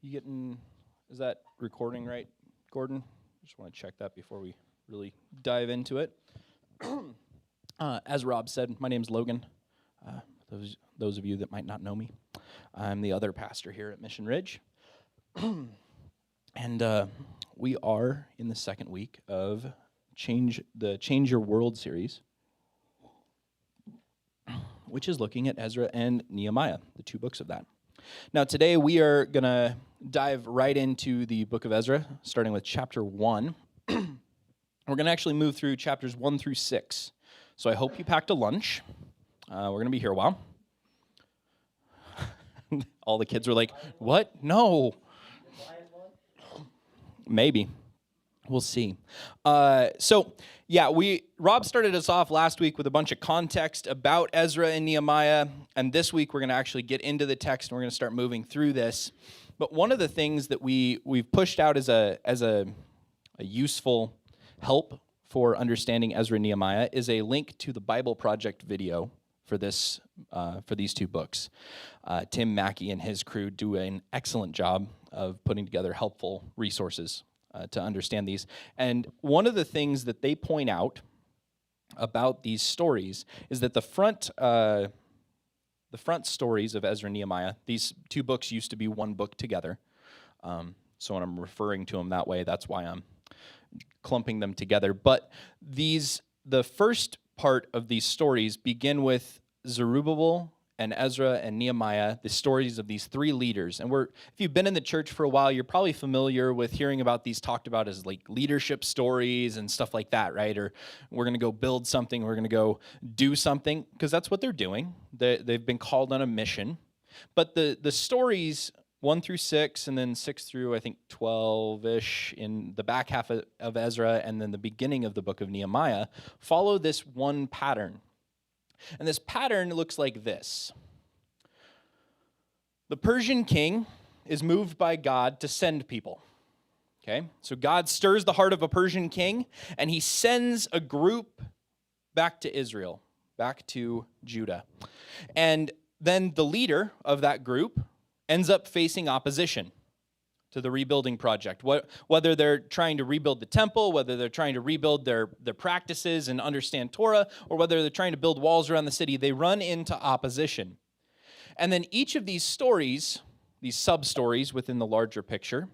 Is that recording right, Gordon? Just want to check that before we really dive into it. As Rob said, my name's Logan. Those of you that might not know me, I'm the other pastor here at Mission Ridge. And we are in the second week of Change Your World series, which is looking at Ezra and Nehemiah, the two books of that. Now today we are going to dive right into the book of Ezra, starting with chapter 1. We're going to actually move through chapters 1 through 6. So I hope you packed a lunch. We're going to be here a while. All the kids were like, what? No. Maybe. We'll see. Rob started us off last week with a bunch of context about Ezra and Nehemiah, and this week we're going to actually get into the text and we're going to start moving through this. But one of the things that we've pushed out as a useful help for understanding Ezra and Nehemiah is a link to the Bible Project video for these two books. Tim Mackey and his crew do an excellent job of putting together helpful resources to understand these. And one of the things that they point out about these stories is that the front stories of Ezra and Nehemiah, these two books used to be one book together. So when I'm referring to them that way, that's why I'm clumping them together. But the first part of these stories begin with Zerubbabel and Ezra and Nehemiah, the stories of these three leaders. And if you've been in the church for a while, you're probably familiar with hearing about these talked about as like leadership stories and stuff like that, right? Or we're going to go build something, we're going to go do something, because that's what they're doing. They've been called on a mission. But the stories 1 through 6, and then 6 through, I think, 12-ish in the back half of Ezra, and then the beginning of the book of Nehemiah, follow this one pattern. And this pattern looks like this. The Persian king is moved by God to send people. Okay? So God stirs the heart of a Persian king, and he sends a group back to Israel, back to Judah. And then the leader of that group ends up facing opposition to the rebuilding project. Whether they're trying to rebuild the temple, whether they're trying to rebuild their practices and understand Torah, or whether they're trying to build walls around the city, they run into opposition. And then each of these stories, these sub-stories within the larger picture,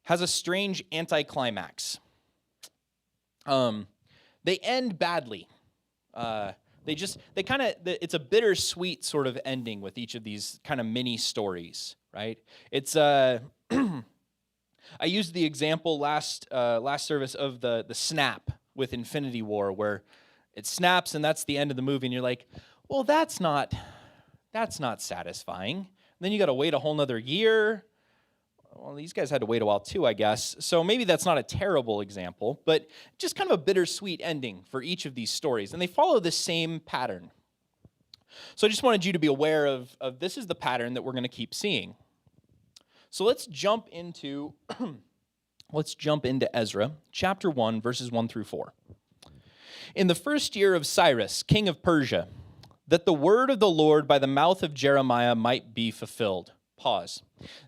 has a strange anticlimax. They end badly. It's a bittersweet sort of ending with each of these kind of mini stories, right? It's I used the example last service of the snap with Infinity War, where it snaps and that's the end of the movie, and you're like, well, that's not satisfying. And then you got to wait a whole nother year. Well, these guys had to wait a while too, I guess. So maybe that's not a terrible example, but just kind of a bittersweet ending for each of these stories. And they follow the same pattern. So I just wanted you to be aware of this is the pattern that we're going to keep seeing. So let's jump into Ezra, chapter 1, verses 1 through 4. In the first year of Cyrus, king of Persia, that the word of the Lord by the mouth of Jeremiah might be fulfilled. Pause.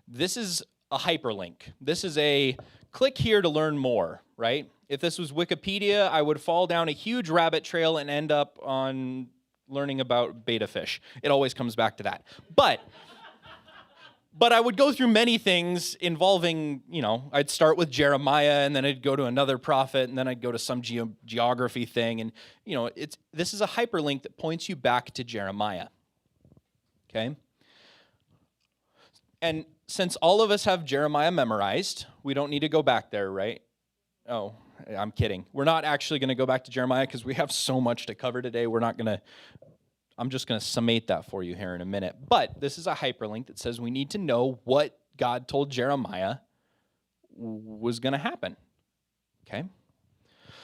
This is a hyperlink. This is a click here to learn more, right? If this was Wikipedia, I would fall down a huge rabbit trail and end up on learning about betta fish. It always comes back to that. But I would go through many things involving, I'd start with Jeremiah, and then I'd go to another prophet, and then I'd go to some geography thing. And, this is a hyperlink that points you back to Jeremiah. Okay? And since all of us have Jeremiah memorized, we don't need to go back there, right? Oh, I'm kidding. We're not actually going to go back to Jeremiah because we have so much to cover today. I'm just going to summate that for you here in a minute. But this is a hyperlink that says we need to know what God told Jeremiah was going to happen. Okay?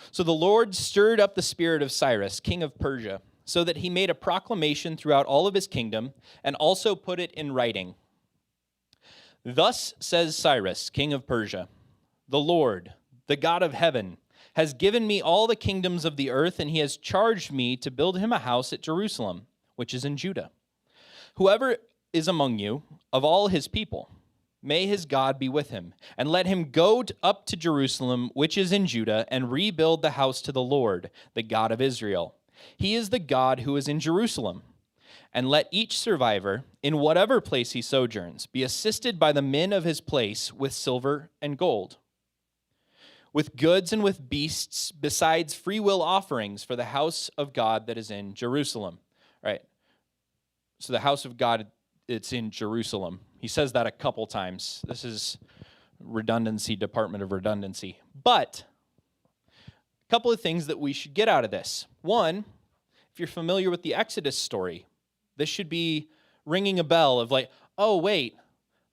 So the Lord stirred up the spirit of Cyrus, king of Persia, so that he made a proclamation throughout all of his kingdom and also put it in writing. Thus says Cyrus, king of Persia, the Lord, the God of heaven, has given me all the kingdoms of the earth, and he has charged me to build him a house at Jerusalem, which is in Judah. Whoever is among you, of all his people, May his God be with him, and let him go up to Jerusalem, which is in Judah, and rebuild the house to the Lord, the God of Israel. He is the God who is in Jerusalem. And let each survivor, in whatever place he sojourns, be assisted by the men of his place with silver and gold, with goods and with beasts, besides free will offerings for the house of God that is in Jerusalem. Right. So the house of God, it's in Jerusalem. He says that a couple times. This is redundancy, Department of Redundancy. But a couple of things that we should get out of this. One, if you're familiar with the Exodus story, this should be ringing a bell of like, oh, wait,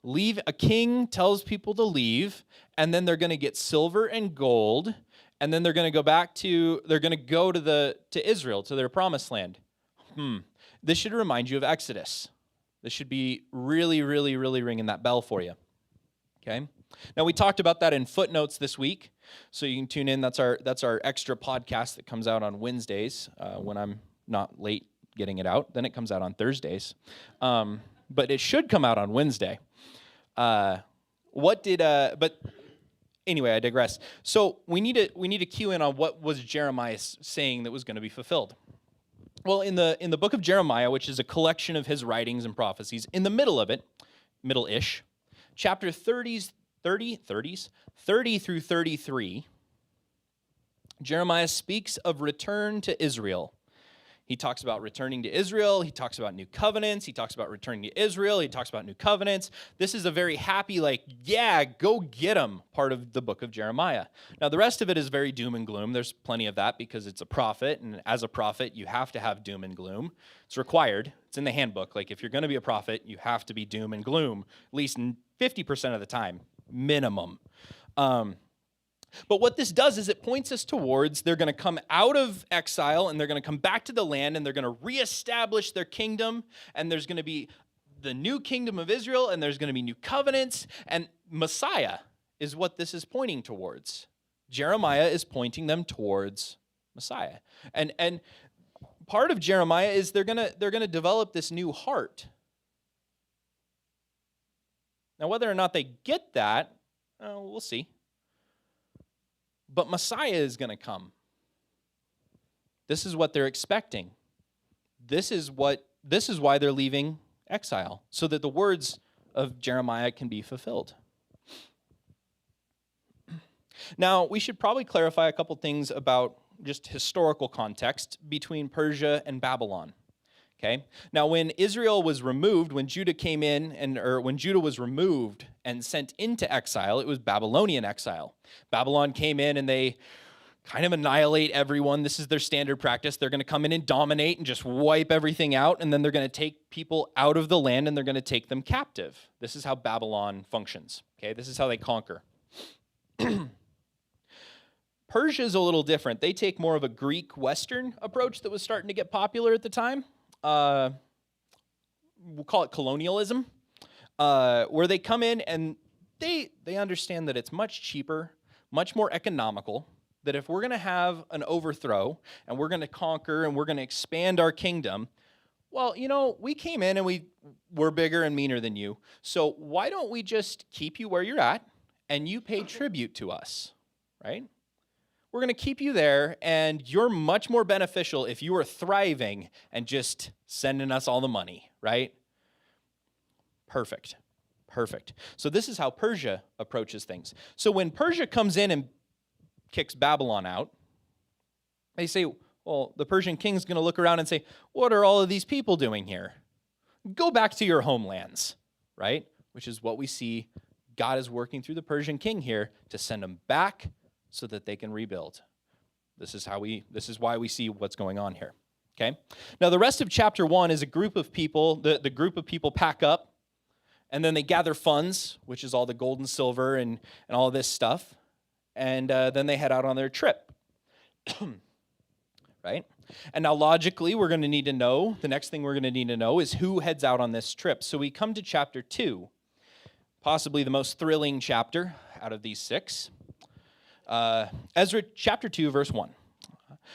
a king tells people to leave, and then they're going to get silver and gold, and then they're going to go to Israel, to their promised land. This should remind you of Exodus. This should be really, really, really ringing that bell for you. Okay? Now, we talked about that in footnotes this week, so you can tune in. That's our extra podcast that comes out on Wednesdays when I'm not late getting it out. Then it comes out on Thursdays. But it should come out on Wednesday. But anyway, I digress. So we need to cue in on what was Jeremiah saying that was going to be fulfilled. Well, in the book of Jeremiah, which is a collection of his writings and prophecies, in the middle of it, middle-ish, chapter 30 through 33, Jeremiah speaks of return to Israel. He talks about returning to Israel. He talks about new covenants. He talks about returning to Israel. He talks about new covenants. This is a very happy, yeah, go get them part of the book of Jeremiah. Now, the rest of it is very doom and gloom. There's plenty of that because it's a prophet, and as a prophet, you have to have doom and gloom. It's required. It's in the handbook. If you're going to be a prophet, you have to be doom and gloom, at least 50% of the time, minimum. But what this does is it points us towards they're going to come out of exile and they're going to come back to the land and they're going to reestablish their kingdom, and there's going to be the new kingdom of Israel, and there's going to be new covenants, and Messiah is what this is pointing towards. Jeremiah is pointing them towards Messiah. And part of Jeremiah is they're going to develop this new heart. Now, whether or not they get that, we'll see. But Messiah is going to come. This is what they're expecting. This is why they're leaving exile, so that the words of Jeremiah can be fulfilled. Now, we should probably clarify a couple things about just historical context between Persia and Babylon. Okay? Now, when Israel was removed, when Judah came in, when Judah was removed and sent into exile, it was Babylonian exile. Babylon came in and they kind of annihilate everyone. This is their standard practice. They're going to come in and dominate and just wipe everything out, and then they're going to take people out of the land and they're going to take them captive. This is how Babylon functions. Okay? This is how they conquer. Persia is a little different. They take more of a Greek Western approach that was starting to get popular at the time. We'll call it colonialism, where they come in and they understand that it's much cheaper, much more economical, that if we're going to have an overthrow and we're going to conquer and we're going to expand our kingdom, well, we came in and we're bigger and meaner than you, so why don't we just keep you where you're at and you pay tribute to us, right? We're going to keep you there, and you're much more beneficial if you are thriving and just sending us all the money, right? Perfect. So this is how Persia approaches things. So when Persia comes in and kicks Babylon out, they say, well, the Persian king's going to look around and say, what are all of these people doing here? Go back to your homelands, right? Which is what we see God is working through the Persian king here to send them back so that they can rebuild. This is why we see what's going on here. Okay? Now, the rest of chapter 1 is a group of people. The group of people pack up, and then they gather funds, which is all the gold and silver and all of this stuff, and then they head out on their trip. Right? And now, logically, we're going to need to know, the next thing we're going to need to know is who heads out on this trip. So we come to chapter 2, possibly the most thrilling chapter out of these 6. Ezra chapter 2, verse 1.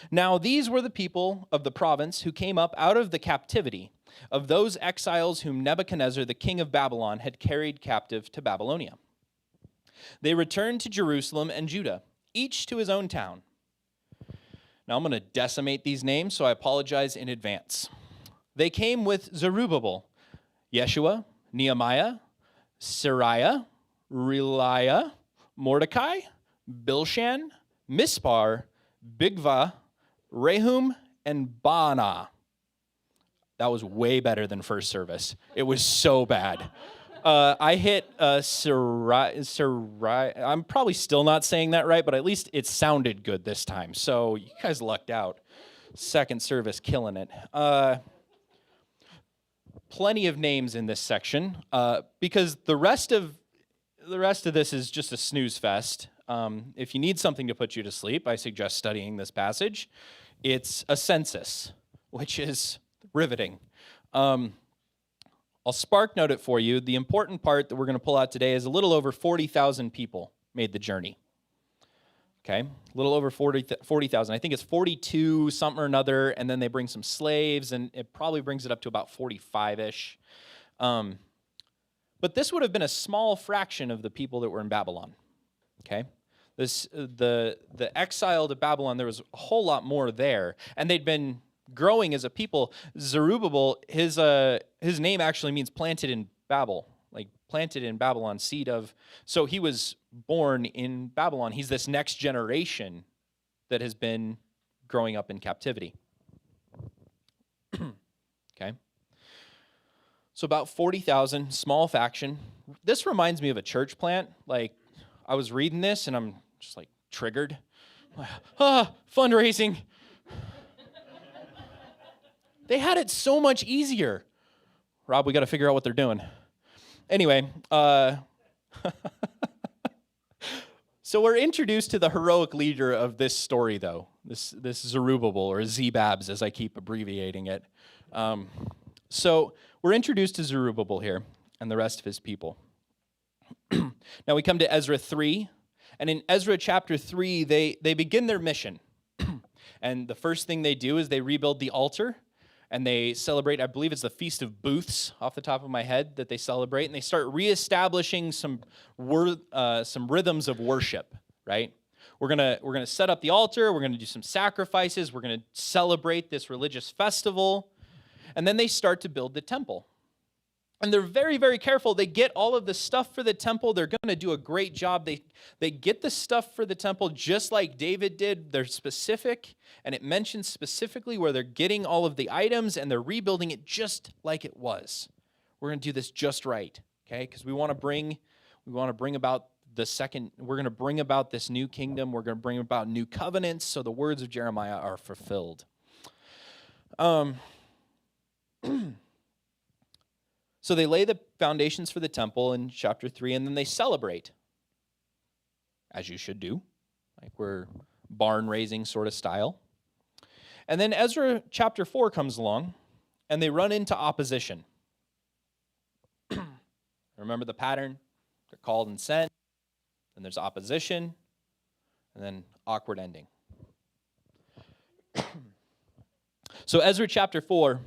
Now these were the people of the province who came up out of the captivity, of those exiles whom Nebuchadnezzar, the king of Babylon, had carried captive to Babylonia. They returned to Jerusalem and Judah, each to his own town. Now I'm going to decimate these names, so I apologize in advance. They came with Zerubbabel, Yeshua, Nehemiah, Sariah, Reliah, Mordecai, Bilshan, Mispar, Bigva, Rehum, and Baanah. That was way better than first service. It was so bad. I hit Sarai. I'm probably still not saying that right, but at least it sounded good this time. So you guys lucked out. Second service, killing it. Plenty of names in this section because the rest of this is just a snooze fest. If you need something to put you to sleep, I suggest studying this passage. It's a census, which is riveting. I'll spark note it for you. The important part that we're going to pull out today is a little over 40,000 people made the journey. Okay, a little over 40,000. I think it's 42 something or another, and then they bring some slaves, and it probably brings it up to about 45-ish. But this would have been a small fraction of the people that were in Babylon. Okay, the exile to Babylon, there was a whole lot more there, and they'd been growing as a people. Zerubbabel, his name actually means planted in Babel, like planted in Babylon, seed of. So he was born in Babylon. He's this next generation that has been growing up in captivity. Okay. So about 40,000, small faction. This reminds me of a church plant. Like, I was reading this and I'm just like triggered. Fundraising. They had it so much easier. Rob, we got to figure out what they're doing. Anyway, so we're introduced to the heroic leader of this story, though, this Zerubbabel, or Zebabs, as I keep abbreviating it. So we're introduced to Zerubbabel here and the rest of his people. Now we come to Ezra 3, and in Ezra chapter 3, they begin their mission. And the first thing they do is they rebuild the altar, and they celebrate, I believe it's the Feast of Booths, off the top of my head, that they celebrate, and they start reestablishing some rhythms of worship, right? We're gonna set up the altar, we're gonna do some sacrifices, we're gonna celebrate this religious festival, and then they start to build the temple. And they're very, very careful. They get all of the stuff for the temple. They're going to do a great job. They get the stuff for the temple just like David did. They're specific, and it mentions specifically where they're getting all of the items, and they're rebuilding it just like it was. We're going to do this just right, okay? Because we want to bring about we're going to bring about this new kingdom. We're going to bring about new covenants, so the words of Jeremiah are fulfilled. So they lay the foundations for the temple in chapter 3, and then they celebrate, as you should do, like we're barn-raising sort of style. And then Ezra chapter 4 comes along, and they run into opposition. Remember the pattern? They're called and sent, then there's opposition, and then awkward ending. So Ezra chapter 4,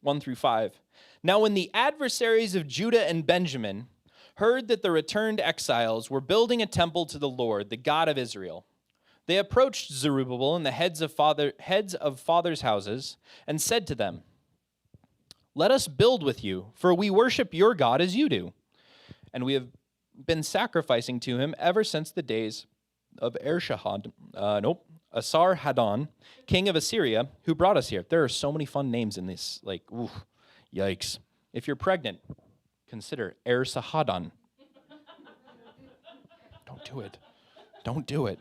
1 through 5. Now when the adversaries of Judah and Benjamin heard that the returned exiles were building a temple to the Lord, the God of Israel, they approached Zerubbabel and the heads of fathers' houses and said to them, "Let us build with you, for we worship your God as you do, and we have been sacrificing to him ever since the days of Esarhaddon, king of Assyria, who brought us here." There are so many fun names in this, like, ooh. Yikes. If you're pregnant, consider Esarhaddon. Don't do it. Don't do it.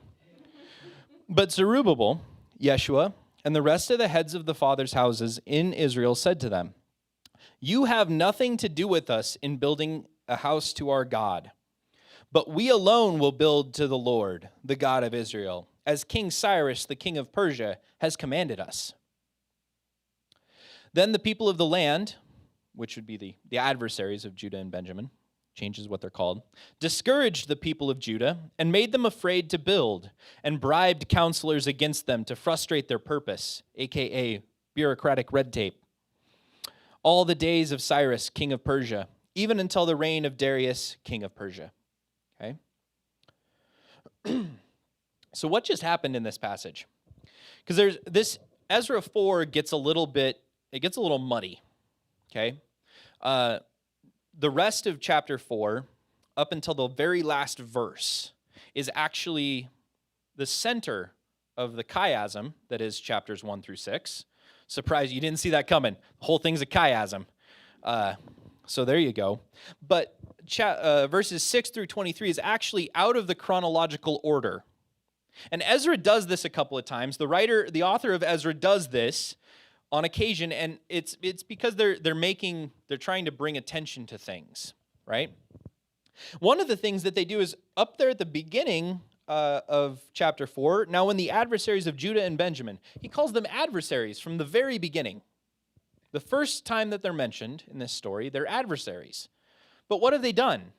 But Zerubbabel, Yeshua, and the rest of the heads of the fathers' houses in Israel said to them, "You have nothing to do with us in building a house to our God, but we alone will build to the Lord, the God of Israel, as King Cyrus, the king of Persia, has commanded us." Then the people of the land, which would be the adversaries of Judah and Benjamin, changes what they're called, discouraged the people of Judah and made them afraid to build, and bribed counselors against them to frustrate their purpose, a.k.a. bureaucratic red tape. all the days of Cyrus, king of Persia, even until the reign of Darius, king of Persia. Okay? So what just happened in this passage? Because there's this, Ezra 4 gets a little muddy. Okay? The rest of chapter 4, up until the very last verse, is actually the center of the chiasm that is chapters 1 through 6. Surprise, you didn't see that coming. The whole thing's a chiasm. So there you go. But verses 6 through 23 is actually out of the chronological order. And Ezra does this a couple of times. The author of Ezra does this on occasion, and it's because they're trying to bring attention to things, right? One of the things that they do is up there at the beginning of chapter 4, now when the adversaries of Judah and Benjamin, he calls them adversaries from the very beginning. The first time that they're mentioned in this story, they're adversaries. But what have they done?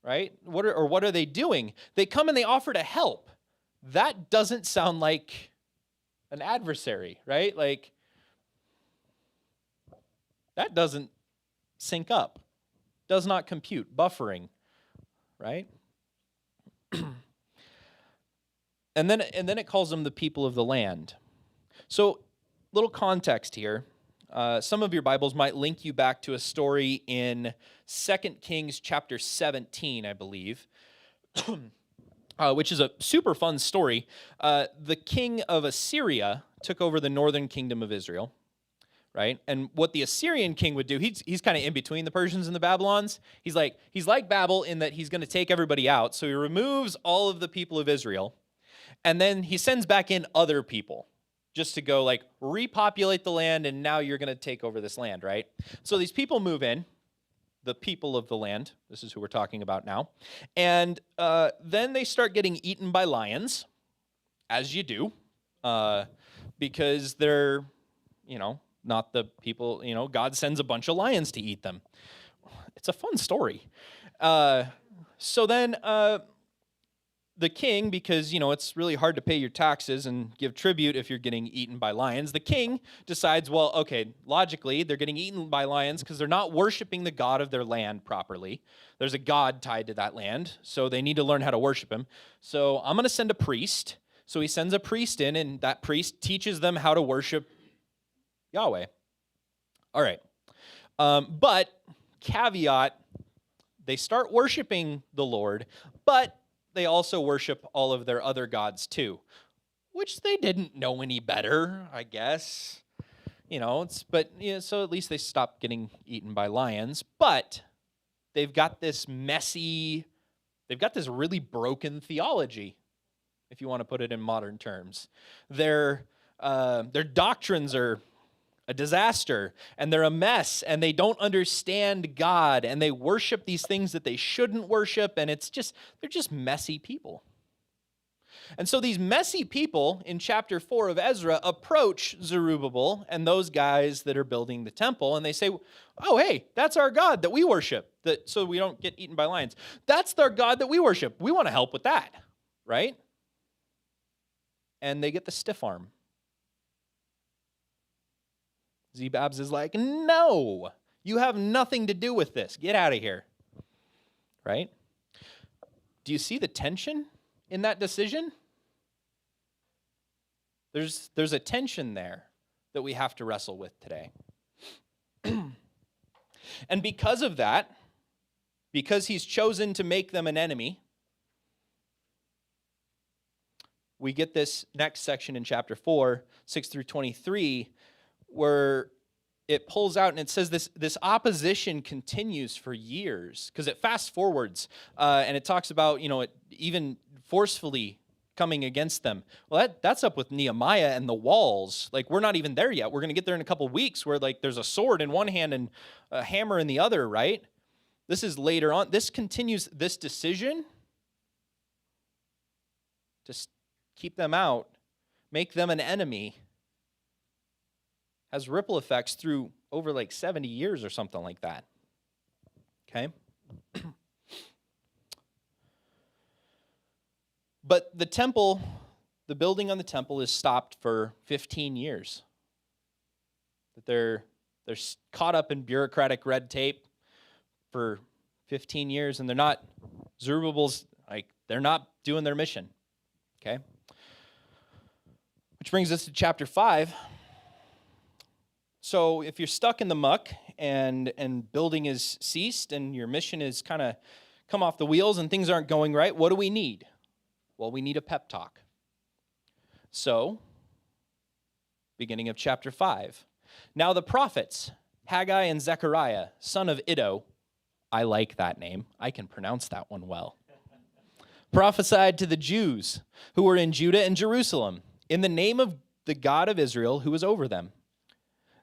Right? What are they doing? They come and they offer to help. That doesn't sound like an adversary, right? Like, that doesn't sync up. Does not compute. Buffering, right? And then it calls them the people of the land. So, little context here. Some of your Bibles might link you back to a story in 2 Kings chapter 17, I believe, which is a super fun story. The king of Assyria took over the northern kingdom of Israel, right? And what the Assyrian king would do, he's kind of in between the Persians and the Babylons. He's like Babel in that he's going to take everybody out. So he removes all of the people of Israel, and then he sends back in other people just to go like repopulate the land, and now you're going to take over this land, right? So these people move in, the people of the land. This is who we're talking about now. And then they start getting eaten by lions, as you do, because they're, not the people, God sends a bunch of lions to eat them. It's a fun story. So then the king, because, it's really hard to pay your taxes and give tribute if you're getting eaten by lions, the king decides, well, okay, logically, they're getting eaten by lions because they're not worshiping the God of their land properly. There's a God tied to that land, so they need to learn how to worship him. So I'm going to send a priest. So he sends a priest in, and that priest teaches them how to worship Yahweh. All right. But, caveat, they start worshiping the Lord, but they also worship all of their other gods too, which they didn't know any better, I guess. So at least they stopped getting eaten by lions. But they've got this really broken theology, if you want to put it in modern terms. Their doctrines are a disaster, and they're a mess, and they don't understand God, and they worship these things that they shouldn't worship, and they're just messy people. And so these messy people in chapter 4 of Ezra approach Zerubbabel and those guys that are building the temple, and they say, oh, hey, that's our God that we worship, so we don't get eaten by lions. That's our God that we worship. We want to help with that, right? And they get the stiff arm. Zebabs is like, no, you have nothing to do with this. Get out of here, right? Do you see the tension in that decision? There's a tension there that we have to wrestle with today. And because of that, because he's chosen to make them an enemy, we get this next section in chapter 4, 6 through 23, where it pulls out and it says this opposition continues for years, because it fast forwards and it talks about, it even forcefully coming against them. Well, that's up with Nehemiah and the walls. Like, we're not even there yet. We're going to get there in a couple of weeks, where like there's a sword in one hand and a hammer in the other, right? This is later on. This continues, this decision to keep them out, make them an enemy, has ripple effects through over like 70 years or something like that. Okay? But the temple, the building on the temple is stopped for 15 years. That they're They're caught up in bureaucratic red tape for 15 years, and Zerubbabel's, they're not doing their mission, okay? Which brings us to chapter 5. So if you're stuck in the muck and building is ceased and your mission is kind of come off the wheels and things aren't going right, what do we need? Well, we need a pep talk. So, beginning of chapter 5. Now the prophets, Haggai and Zechariah, son of Iddo, I like that name. I can pronounce that one well. Prophesied to the Jews who were in Judah and Jerusalem in the name of the God of Israel who was over them.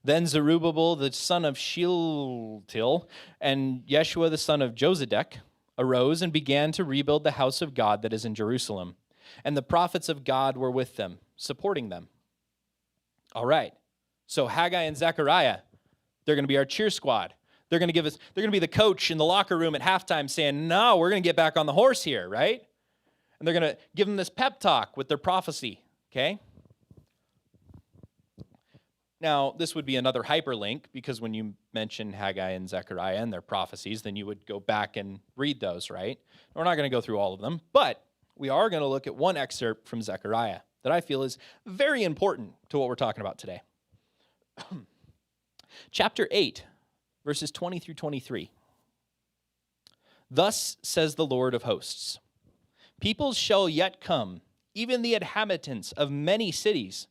Then Zerubbabel, the son of Shealtiel, and Yeshua, the son of Josedek, arose and began to rebuild the house of God that is in Jerusalem. And the prophets of God were with them, supporting them. All right. So Haggai and Zechariah, they're going to be our cheer squad. They're going to be the coach in the locker room at halftime saying, no, we're going to get back on the horse here, right? And they're going to give them this pep talk with their prophecy, okay? Now, this would be another hyperlink because when you mention Haggai and Zechariah and their prophecies, then you would go back and read those, right? We're not going to go through all of them, but we are going to look at one excerpt from Zechariah that I feel is very important to what we're talking about today. Chapter 8, verses 20 through 23. Thus says the Lord of hosts, peoples shall yet come, even the inhabitants of many cities.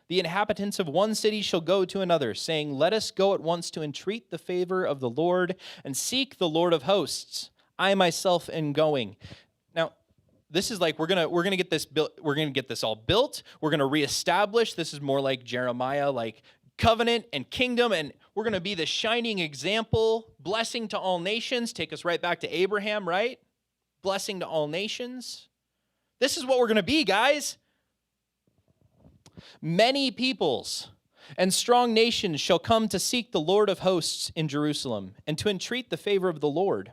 The inhabitants of one city shall go to another, saying, let us go at once to entreat the favor of the Lord and seek the Lord of hosts. I myself am going. Now, this is like we're gonna get this built. We're gonna get this all built. We're gonna reestablish. This is more like Jeremiah, like covenant and kingdom, and we're gonna be the shining example, blessing to all nations. Take us right back to Abraham, right? Blessing to all nations. This is what we're gonna be, guys. Many peoples and strong nations shall come to seek the Lord of hosts in Jerusalem and to entreat the favor of the Lord.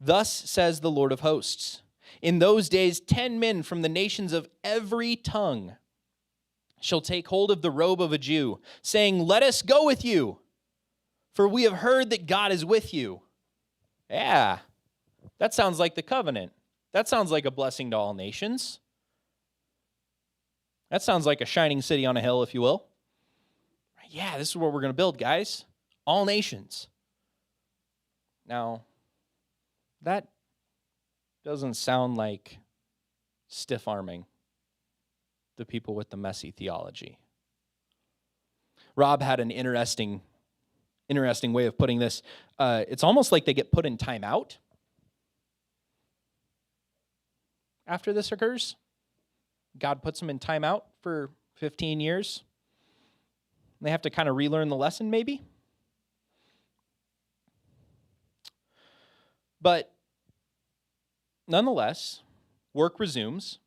Thus says the Lord of hosts, in those days 10 men from the nations of every tongue shall take hold of the robe of a Jew, saying, let us go with you, for we have heard that God is with you. Yeah, that sounds like the covenant. That sounds like a blessing to all nations. That sounds like a shining city on a hill, if you will. Yeah, this is what we're going to build, guys. All nations. Now, that doesn't sound like stiff-arming the people with the messy theology. Rob had an interesting way of putting this. It's almost like they get put in timeout after this occurs. God puts them in timeout for 15 years. They have to kind of relearn the lesson, maybe. But nonetheless, work resumes.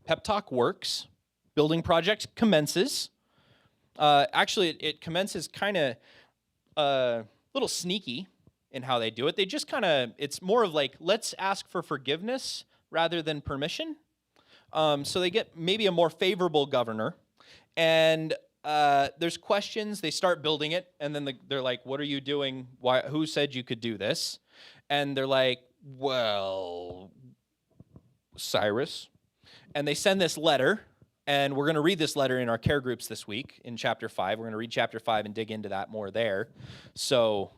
Pep talk works. Building project commences. Actually, it commences kind of a little sneaky in how they do it. They just it's more of like, let's ask for forgiveness rather than permission. So they get maybe a more favorable governor, and there's questions. They start building it, and then they're like, what are you doing? Why? Who said you could do this? And they're like, well, Cyrus. And they send this letter, and we're going to read this letter in our care groups this week in chapter 5. We're going to read chapter 5 and dig into that more there. So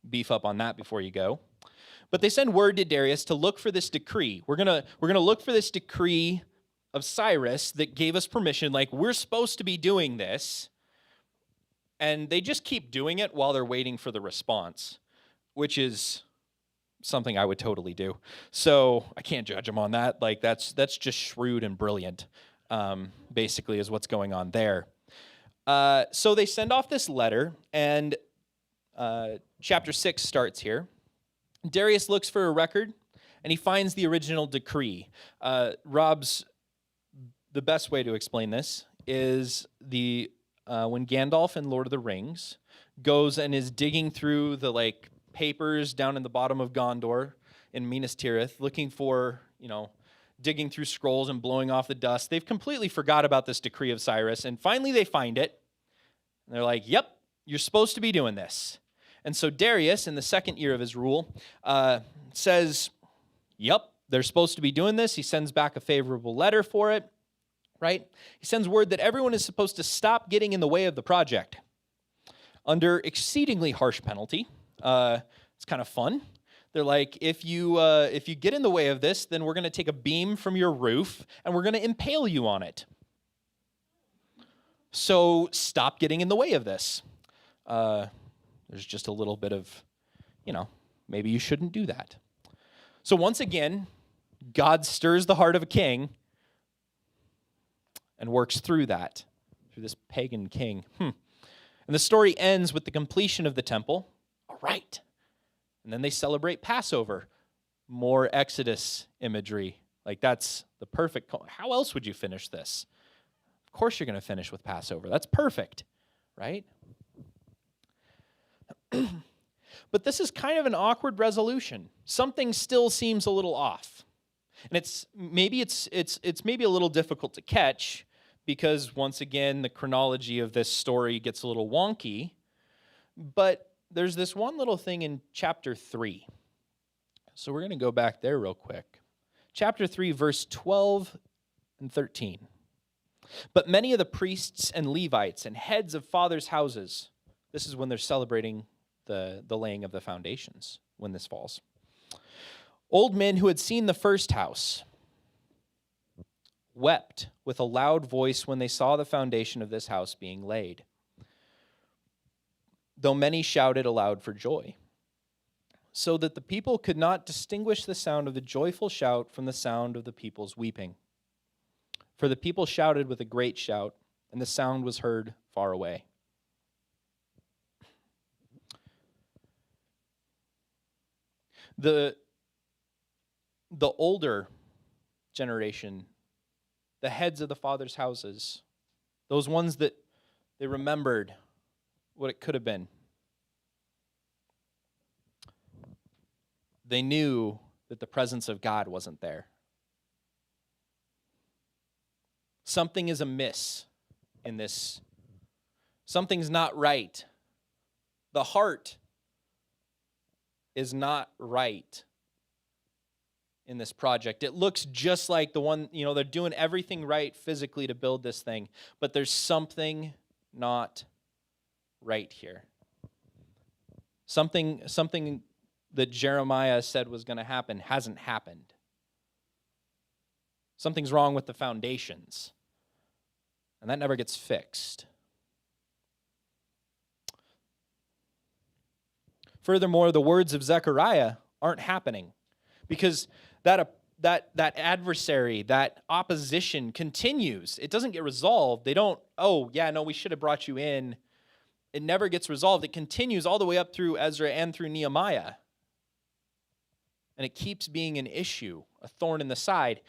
beef up on that before you go. But they send word to Darius to look for this decree. We're gonna look for this decree of Cyrus that gave us permission, like we're supposed to be doing this, and they just keep doing it while they're waiting for the response, which is something I would totally do. So I can't judge them on that. Like that's just shrewd and brilliant, basically is what's going on there. So they send off this letter, and chapter 6 starts here. Darius looks for a record, and he finds the original decree. The best way to explain this is when Gandalf in Lord of the Rings goes and is digging through the papers down in the bottom of Gondor in Minas Tirith, looking for, digging through scrolls and blowing off the dust. They've completely forgot about this decree of Cyrus, and finally they find it. And they're like, yep, you're supposed to be doing this. And so Darius, in the second year of his rule, says, yep, they're supposed to be doing this. He sends back a favorable letter for it, right? He sends word that everyone is supposed to stop getting in the way of the project under exceedingly harsh penalty. It's kind of fun. They're like, if you get in the way of this, then we're going to take a beam from your roof and we're going to impale you on it. So stop getting in the way of this. There's just a little bit of, maybe you shouldn't do that. So once again, God stirs the heart of a king and works through that, through this pagan king. And the story ends with the completion of the temple. All right. And then they celebrate Passover. More Exodus imagery. Like, that's the perfect. How else would you finish this? Of course you're going to finish with Passover. That's perfect, right? But this is kind of an awkward resolution. Something still seems a little off. And it's maybe a little difficult to catch because, once again, the chronology of this story gets a little wonky. But there's this one little thing in chapter 3. So we're going to go back there real quick. Chapter 3, verse 12 and 13. But many of the priests and Levites and heads of fathers' houses, this is when they're celebrating the laying of the foundations, when this falls. Old men who had seen the first house wept with a loud voice when they saw the foundation of this house being laid, though many shouted aloud for joy, so that the people could not distinguish the sound of the joyful shout from the sound of the people's weeping. For the people shouted with a great shout, and the sound was heard far away. The older generation, the heads of the fathers' houses, those ones that they remembered what it could have been, they knew that the presence of God wasn't there. Something is amiss in this. Something's not right. The heart is not right in this project. It looks just like the one, they're doing everything right physically to build this thing, but there's something not right here. Something that Jeremiah said was going to happen hasn't happened. Something's wrong with the foundations, and that never gets fixed. Furthermore, the words of Zechariah aren't happening because that adversary, that opposition continues. It doesn't get resolved. They don't, we should have brought you in. It never gets resolved. It continues all the way up through Ezra and through Nehemiah. And it keeps being an issue, a thorn in the side.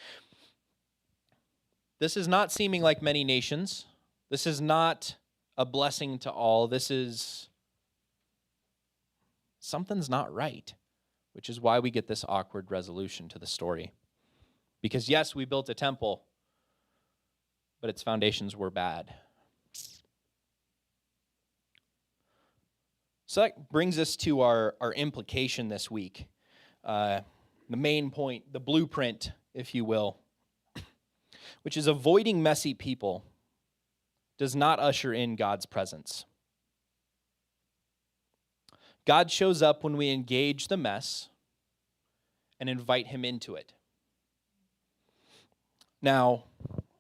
This is not seeming like many nations. This is not a blessing to all. This is something's not right, which is why we get this awkward resolution to the story. Because yes, we built a temple, but its foundations were bad. So that brings us to our implication this week. The main point, the blueprint, if you will, which is avoiding messy people does not usher in God's presence. God shows up when we engage the mess and invite him into it. Now,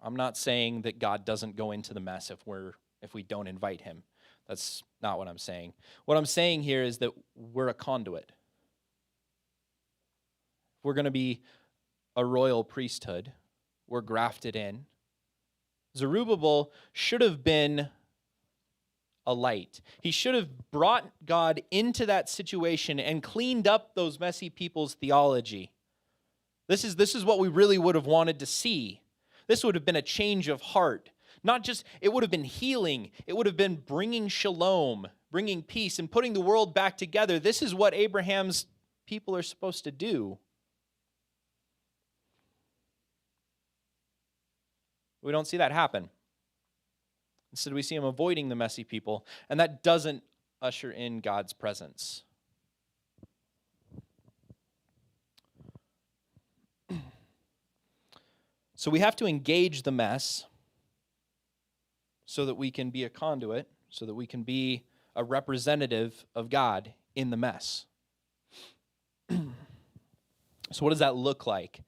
I'm not saying that God doesn't go into the mess if we don't invite him. That's not what I'm saying. What I'm saying here is that we're a conduit. We're going to be a royal priesthood. We're grafted in. Zerubbabel should have been a light. He should have brought God into that situation and cleaned up those messy people's theology. This is what we really would have wanted to see. This would have been a change of heart. Not just, it would have been healing. It would have been bringing shalom, bringing peace, and putting the world back together. This is what Abraham's people are supposed to do. We don't see that happen. Instead, we see him avoiding the messy people, and that doesn't usher in God's presence. So we have to engage the mess so that we can be a conduit, so that we can be a representative of God in the mess. So what does that look like?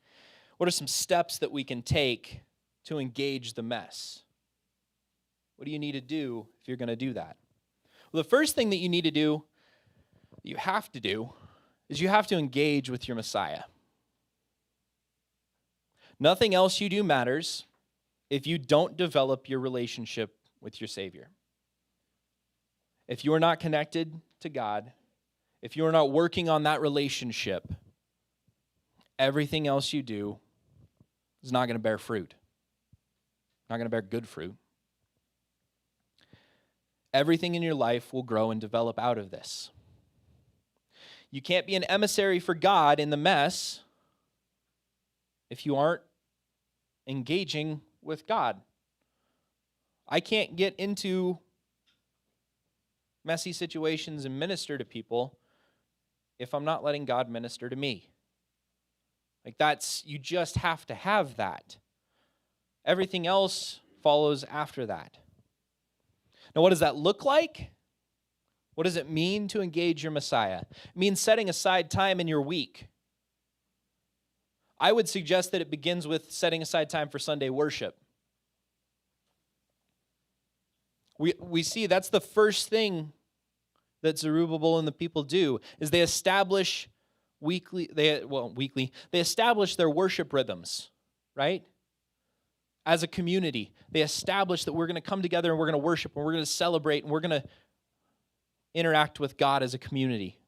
What are some steps that we can take to engage the mess? What do you need to do if you're going to do that? Well, the first thing that you need to do, you have to do, is you have to engage with your Messiah. Nothing else you do matters if you don't develop your relationship with your Savior. If you are not connected to God, if you are not working on that relationship, everything else you do is not going to bear fruit. Not going to bear good fruit. Everything in your life will grow and develop out of this. You can't be an emissary for God in the mess if you aren't engaging with God. I can't get into messy situations and minister to people if I'm not letting God minister to me. You just have to have that. Everything else follows after that. Now, what does that look like? What does it mean to engage your Messiah? It means setting aside time in your week. I would suggest that it begins with setting aside time for Sunday worship. We see that's the first thing that Zerubbabel and the people do, is they establish they establish their worship rhythms, right? As a community, they establish that we're going to come together and we're going to worship and we're going to celebrate and we're going to interact with God as a community.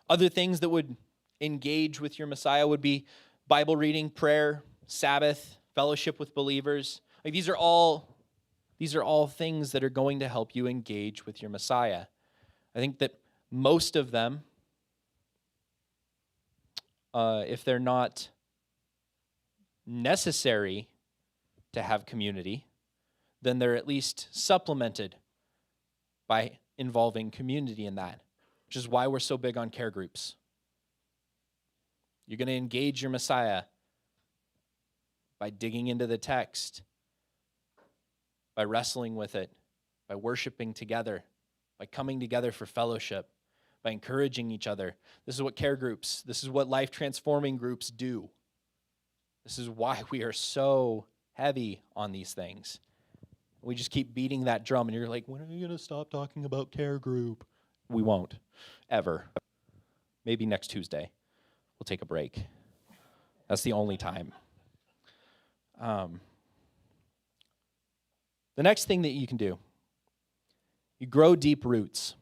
Other things that would engage with your Messiah would be Bible reading, prayer, Sabbath, fellowship with believers. These are all things that are going to help you engage with your Messiah. I think that most of them, if they're not necessary to have community, then they're at least supplemented by involving community in that, which is why we're so big on care groups. You're going to engage your Messiah by digging into the text, by wrestling with it, by worshiping together, by coming together for fellowship, by encouraging each other. This is what care groups, this is what life-transforming groups do. This is why we are so heavy on these things. We just keep beating that drum, and you're like, when are you going to stop talking about care group? We won't, ever. Maybe next Tuesday. We'll take a break. That's the only time. The next thing that you can do, you grow deep roots.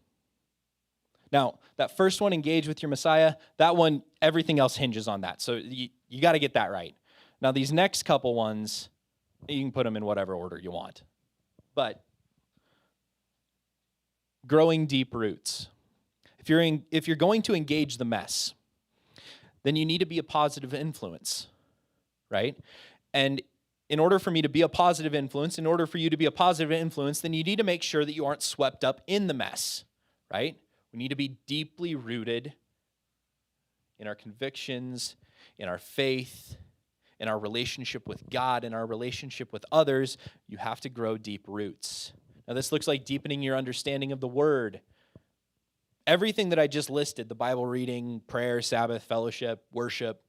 Now, that first one, engage with your Messiah, that one, everything else hinges on that. So you got to get that right. Now, these next couple ones, you can put them in whatever order you want. But growing deep roots. If you're going to engage the mess, then you need to be a positive influence, right? And in order for me to be a positive influence, in order for you to be a positive influence, then you need to make sure that you aren't swept up in the mess, right? We need to be deeply rooted in our convictions, in our faith, in our relationship with God, in our relationship with others. You have to grow deep roots. Now, this looks like deepening your understanding of the Word. Everything that I just listed, the Bible reading, prayer, Sabbath, fellowship, worship,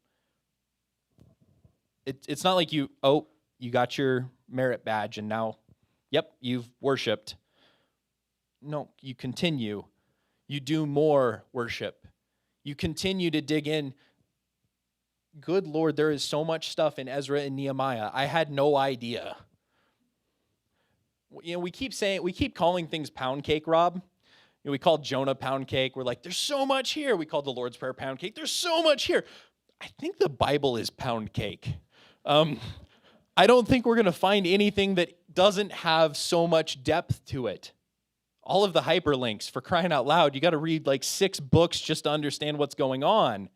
it's not like you got your merit badge and now, you've worshiped. No, you continue. You do more worship. You continue to dig in. Good Lord, there is so much stuff in Ezra and Nehemiah. I had no idea. We keep calling things pound cake, Rob. We called Jonah pound cake. We're like, there's so much here. We called the Lord's Prayer pound cake. There's so much here. I think the Bible is pound cake. I don't think we're going to find anything that doesn't have so much depth to it. All of the hyperlinks, for crying out loud, you got to read like 6 books just to understand what's going on.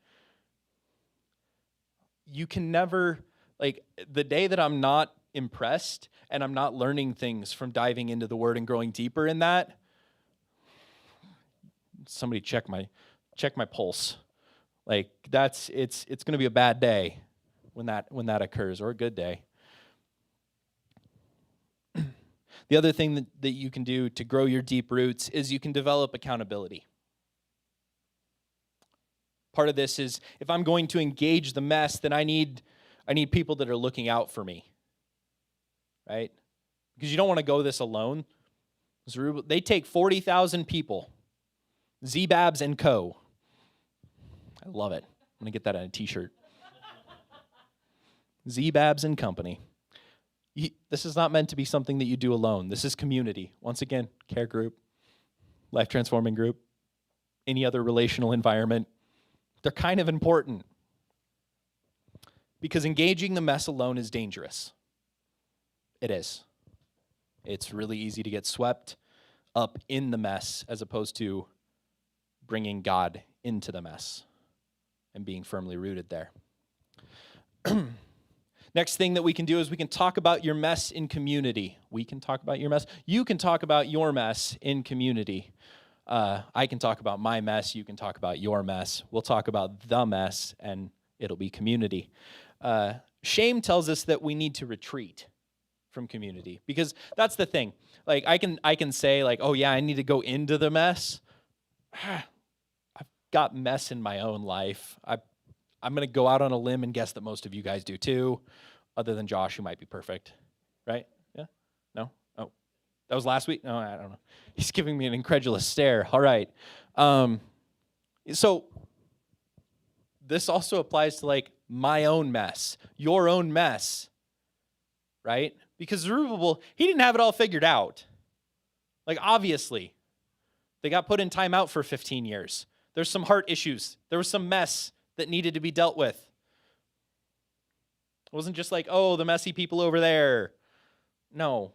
You can never, the day that I'm not impressed and I'm not learning things from diving into the Word and growing deeper in that, somebody check my pulse. Like it's going to be a bad day when that occurs, or a good day. The other thing that you can do to grow your deep roots is you can develop accountability. Part of this is, if I'm going to engage the mess, then I need people that are looking out for me, right? Because you don't want to go this alone. They take 40,000 people, Z-Babs and Co. I love it. I'm going to get that on a t-shirt. Z-Babs and Company. This is not meant to be something that you do alone. This is community. Once again, care group, life transforming group, any other relational environment. They're kind of important. Because engaging the mess alone is dangerous. It is. It's really easy to get swept up in the mess as opposed to bringing God into the mess and being firmly rooted there. Next thing that we can do is we can talk about your mess in community. We can talk about your mess. You can talk about your mess in community. I can talk about my mess. You can talk about your mess. We'll talk about the mess, and it'll be community. Shame tells us that we need to retreat from community, because that's the thing. Like I can say like, oh yeah, I need to go into the mess. I've got mess in my own life. I'm going to go out on a limb and guess that most of you guys do too, other than Josh, who might be perfect, right? Yeah? No? Oh, that was last week? No, I don't know. He's giving me an incredulous stare. All right. So this also applies to like my own mess, your own mess, right? Because Zerubbabel, he didn't have it all figured out. Like obviously, they got put in timeout for 15 years. There's some heart issues. There was some mess that needed to be dealt with. It wasn't just like, oh, the messy people over there. No.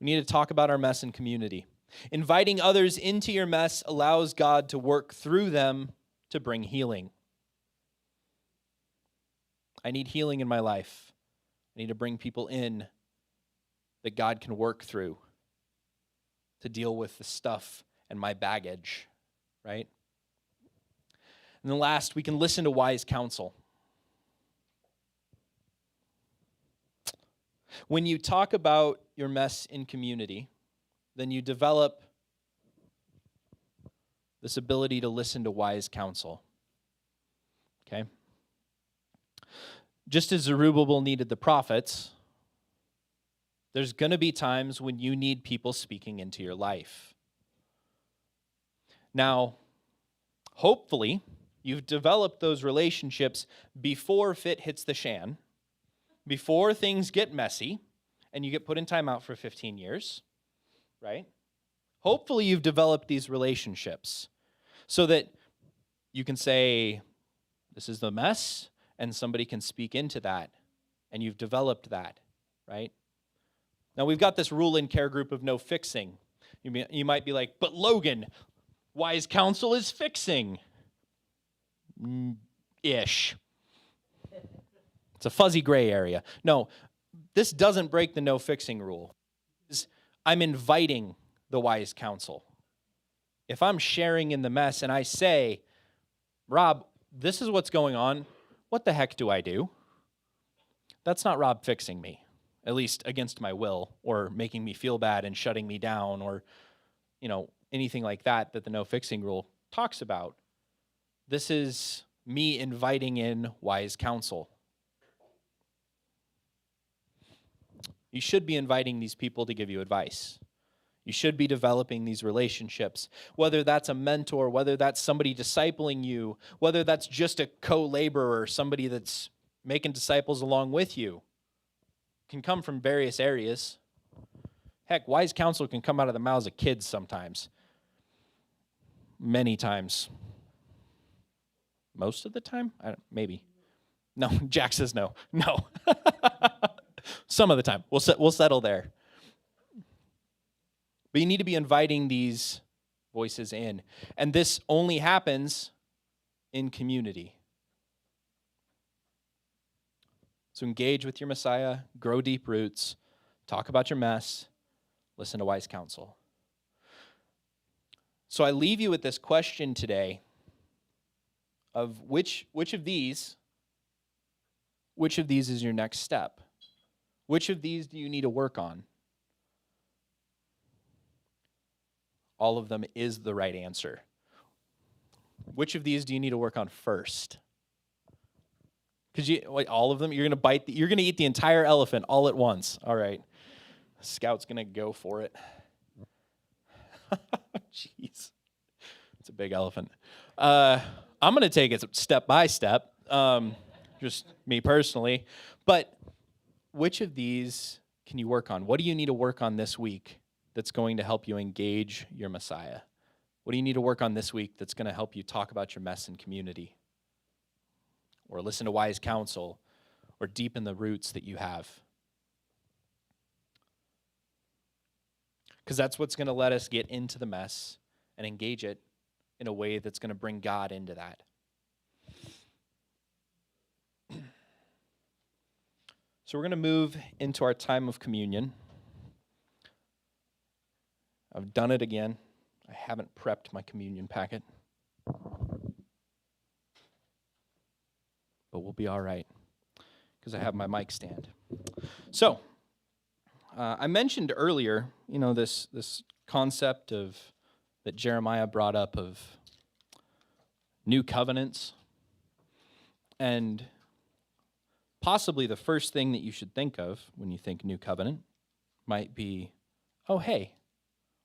We need to talk about our mess in community. Inviting others into your mess allows God to work through them to bring healing. I need healing in my life. I need to bring people in that God can work through to deal with the stuff and my baggage, right? And then last, we can listen to wise counsel. When you talk about your mess in community, then you develop this ability to listen to wise counsel. Okay? Just as Zerubbabel needed the prophets, there's going to be times when you need people speaking into your life. Now, hopefully, you've developed those relationships before fit hits the shan, before things get messy, and you get put in timeout for 15 years, right? Hopefully you've developed these relationships so that you can say, this is the mess, and somebody can speak into that, and you've developed that, right? Now, we've got this rule in care group of no fixing. You might be like, but Logan, wise counsel is fixing. Ish. It's a fuzzy gray area. No, this doesn't break the no fixing rule. I'm inviting the wise counsel. If I'm sharing in the mess and I say, Rob, this is what's going on, what the heck do I do? That's not Rob fixing me, at least against my will, or making me feel bad and shutting me down, or anything like that the no fixing rule talks about. This is me inviting in wise counsel. You should be inviting these people to give you advice. You should be developing these relationships, whether that's a mentor, whether that's somebody discipling you, whether that's just a co-laborer, somebody that's making disciples along with you. It can come from various areas. Heck, wise counsel can come out of the mouths of kids sometimes. Many times. Most of the time? Maybe. No, Jack says no. No. Some of the time. We'll settle there. But you need to be inviting these voices in. And this only happens in community. So engage with your Messiah, grow deep roots, talk about your mess, listen to wise counsel. So I leave you with this question today of which of these is your next step? Which of these do you need to work on? All of them is the right answer. Which of these do you need to work on first? Because all of them, you're going to eat the entire elephant all at once. All right. Scout's going to go for it. Jeez. It's a big elephant. I'm going to take it step by step, just me personally. But which of these can you work on? What do you need to work on this week that's going to help you engage your Messiah? What do you need to work on this week that's going to help you talk about your mess in community? Or listen to wise counsel? Or deepen the roots that you have? Because that's what's going to let us get into the mess and engage it in a way that's going to bring God into that. So we're going to move into our time of communion. I've done it again. I haven't prepped my communion packet. But we'll be all right because I have my mic stand. So, I mentioned earlier, this concept that Jeremiah brought up of new covenants. And possibly the first thing that you should think of when you think new covenant might be, oh, hey,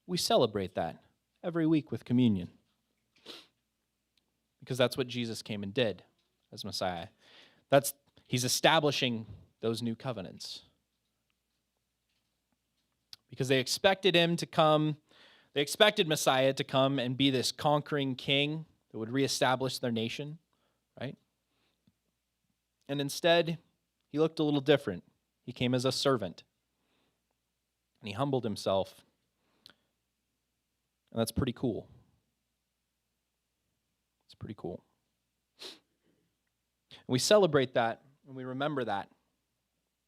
we celebrate that every week with communion. Because that's what Jesus came and did as Messiah. He's establishing those new covenants. Because they expected him to come, they expected Messiah to come and be this conquering king that would reestablish their nation, right? And instead, he looked a little different. He came as a servant. And he humbled himself. And that's pretty cool. It's pretty cool. And we celebrate that and we remember that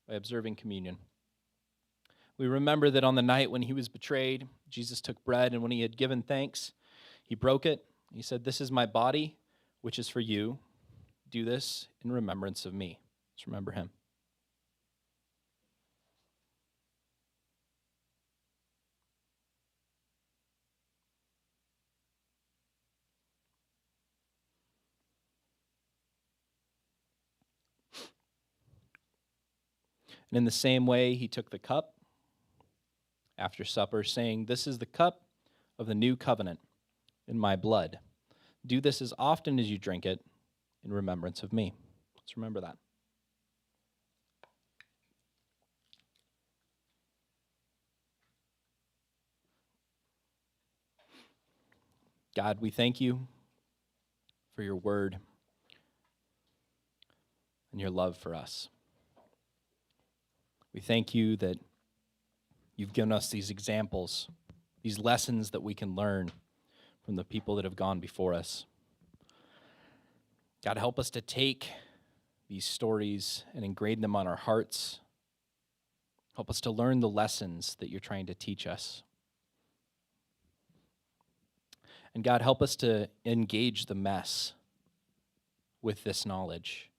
by observing communion. We remember that on the night when he was betrayed, Jesus took bread, and when he had given thanks, he broke it. He said, "This is my body, which is for you. Do this in remembrance of me." Let's remember him. And in the same way, he took the cup after supper, saying, "This is the cup of the new covenant in my blood. Do this as often as you drink it in remembrance of me." Let's remember that. God, we thank you for your word and your love for us. We thank you that you've given us these examples, these lessons that we can learn from the people that have gone before us. God, help us to take these stories and engrave them on our hearts. Help us to learn the lessons that you're trying to teach us. And God, help us to engage the mess with this knowledge.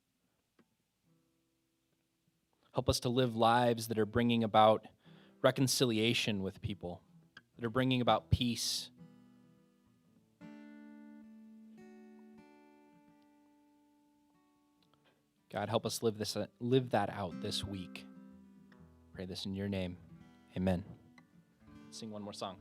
Help us to live lives that are bringing about reconciliation with people, that are bringing about peace. God, help us live that out this week. Pray this in your name. Amen. Sing one more song.